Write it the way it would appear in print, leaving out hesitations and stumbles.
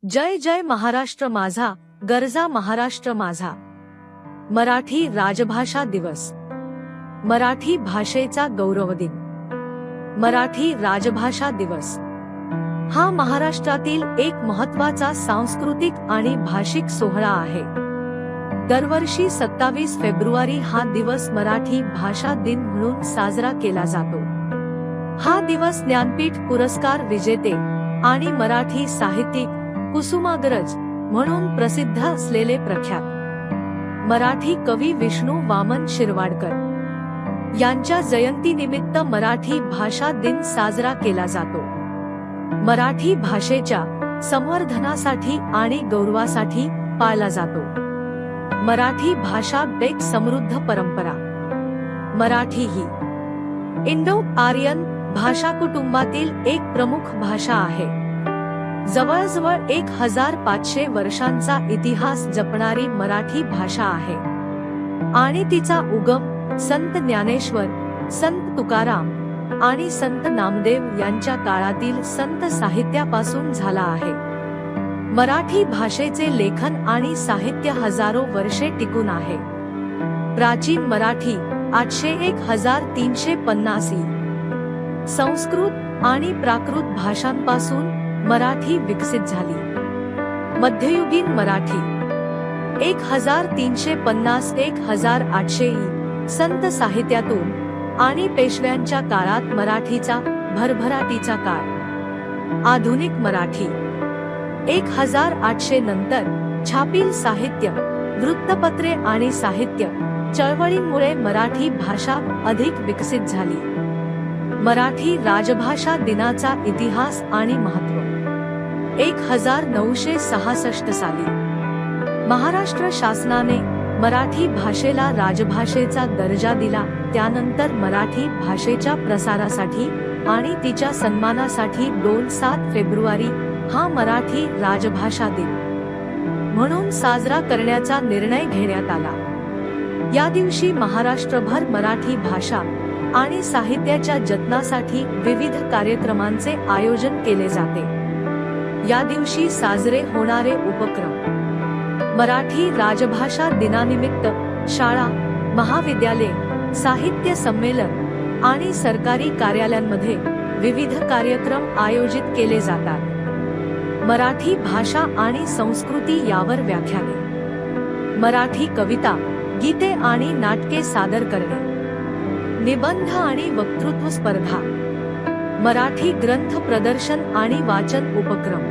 जय जय महाराष्ट्र माझा, गरजा महाराष्ट्र माझा। मराठी राजभाषा दिवस, मराठी भाषेचा गौरव दिन। मराठी राजभाषा दिवस हा महाराष्ट्रातील एक महत्त्वाचा सांस्कृतिक आणि भाषिक सोहळा आहे। दरवर्षी 27 फेब्रुवारी हा दिवस मराठी भाषा दिन म्हणून साजरा केला जातो। हा दिवस ज्ञानपीठ पुरस्कार विजेते आणि मराठी साहित्यिक कुसुमाग्रज म्हणून प्रसिद्ध असलेले प्रख्यात मराठी कवी विष्णू वामन शिरवाडकर यांच्या जयंतीनिमित्त मराठी भाषा दिन साजरा केला जातो। मराठी भाषेच्या संवर्धनासाठी आणि गौरवासाठी पाळला जातो। मराठी भाषा एक समृद्ध परंपरा। मराठी ही इंडो आर्यन भाषा कुटुंबातील एक प्रमुख भाषा आहे। जवळजवळ 1500 वर्षांचा इतिहास जपणारी मराठी भाषा आहे आणि तिचा उगम संत ज्ञानेश्वर, संत तुकाराम आणि संत नामदेव यांच्या काळातील संत साहित्यापासून झाला आहे। मराठी भाषेचे लेखन आणि साहित्य हजारो वर्षे टिकून आहे। प्राचीन मराठी 801,350 इ. संस्कृत आणि प्राकृत भाषांपासून मराठी विकसित झाली। मध्ययुगीन मराठी 1350-1800 इ. संत साहित्यातून आणि पेशव्यांच्या काळात मराठीचा भरभराटीचा काळ। आधुनिक मराठी 1800 नंतर छापील साहित्य, वृत्तपत्रे आणि साहित्य चळवळींमुळे मराठी भाषा अधिक विकसित झाली। मराठी राजभाषा दिनाचा इतिहास आणि महत्त्व। 1966 साली महाराष्ट्र शासनाने मराठी भाषेला राजभाषेचा दर्जा दिला। त्यानंतर मराठी भाषेच्या प्रसारासाठी आणि तिच्या सन्मानासाठी 7 फेब्रुवारी हा मराठी राजभाषा दिन म्हणून साजरा करण्याचा निर्णय घेण्यात आला। या दिवशी महाराष्ट्रभर मराठी भाषा आणि साहित्याच्या जतनासाठी विविध कार्यक्रमांचे आयोजन केले जाते। या दिवशी साजरे होणारे उपक्रम: मराठी राजभाषा दिनानिमित्त शाळा, महाविद्यालय, साहित्य संमेलन आणि सरकारी कार्यालयांमध्ये विविध कार्यक्रम आयोजित केले जातात। मराठी भाषा आणि संस्कृती यावर व्याख्याने, मराठी कविता, गीते आणि नाटके सादर करणे, निबंध आणि वक्तृत्व स्पर्धा, मराठी ग्रंथ प्रदर्शन आणि वाचन उपक्रम।